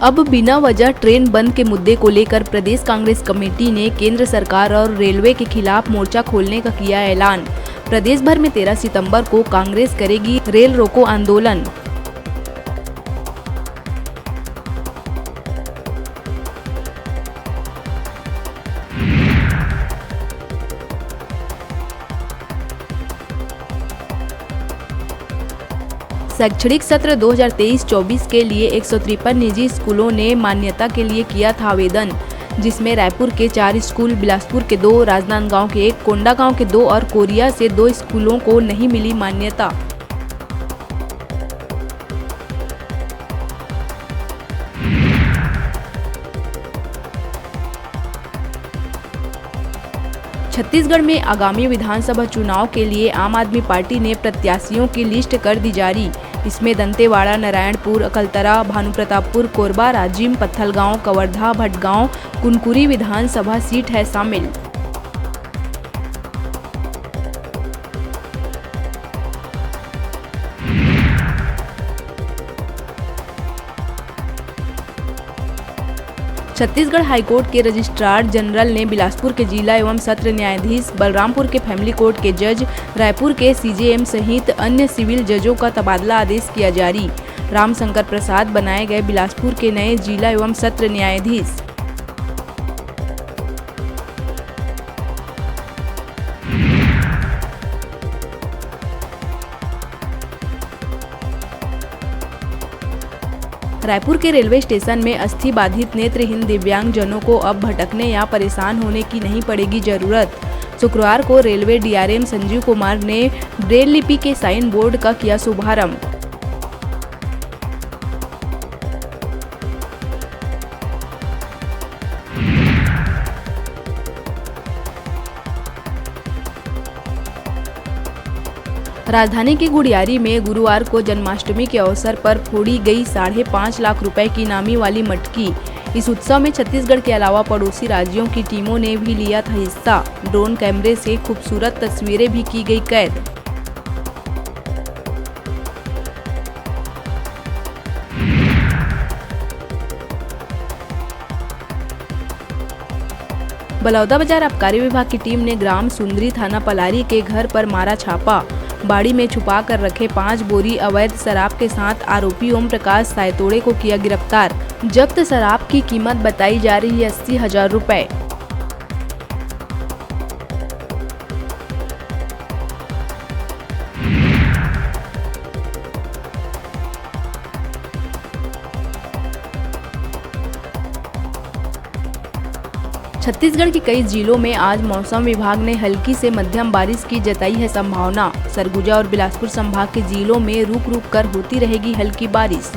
अब बिना वजह ट्रेन बंद के मुद्दे को लेकर प्रदेश कांग्रेस कमेटी ने केंद्र सरकार और रेलवे के खिलाफ मोर्चा खोलने का किया ऐलान। प्रदेश भर में 13 सितंबर को कांग्रेस करेगी रेल रोको आंदोलन। शैक्षणिक सत्र 2023-24 के लिए 153 निजी स्कूलों ने मान्यता के लिए किया था आवेदन, जिसमें रायपुर के 4 स्कूल, बिलासपुर के 2, राजनांदगांव के 1, कोंडागांव के 2 और कोरिया से 2 स्कूलों को नहीं मिली मान्यता। छत्तीसगढ़ में आगामी विधानसभा चुनाव के लिए आम आदमी पार्टी ने प्रत्याशियों की लिस्ट कर दी जारी। इसमें दंतेवाड़ा, नारायणपुर, अकलतरा, भानुप्रतापपुर, कोरबा, राजिम, पत्थलगांव, कवर्धा, भटगांव, कुनकुरी विधानसभा सीट है शामिल। छत्तीसगढ़ हाईकोर्ट के रजिस्ट्रार जनरल ने बिलासपुर के जिला एवं सत्र न्यायाधीश, बलरामपुर के फैमिली कोर्ट के जज, रायपुर के सीजेएम सहित अन्य सिविल जजों का तबादला आदेश किया जारी। रामशंकर प्रसाद बनाए गए बिलासपुर के नए जिला एवं सत्र न्यायाधीश। रायपुर के रेलवे स्टेशन में अस्थि बाधित नेत्रहीन दिव्यांग जनों को अब भटकने या परेशान होने की नहीं पड़ेगी जरूरत। शुक्रवार को रेलवे डीआरएम संजीव कुमार ने ब्रेल लिपि के साइन बोर्ड का किया शुभारंभ। राजधानी के गुड़ियारी में गुरुवार को जन्माष्टमी के अवसर पर फोड़ी गई 5.5 लाख रुपए की इनामी वाली मटकी। इस उत्सव में छत्तीसगढ़ के अलावा पड़ोसी राज्यों की टीमों ने भी लिया था हिस्सा। ड्रोन कैमरे से खूबसूरत तस्वीरें भी की गई कैद। बलौदाबाजार आबकारी विभाग की टीम ने ग्राम सुंदरी, थाना पलारी के घर पर मारा छापा। बाड़ी में छुपा कर रखे 5 बोरी अवैध शराब के साथ आरोपी ओम प्रकाश सायतोड़े को किया गिरफ्तार। जब्त शराब की कीमत बताई जा रही है 80,000 रुपए। छत्तीसगढ़ के कई जिलों में आज मौसम विभाग ने हल्की से मध्यम बारिश की जताई है संभावना। सरगुजा और बिलासपुर संभाग के जिलों में रुक रुक कर होती रहेगी हल्की बारिश।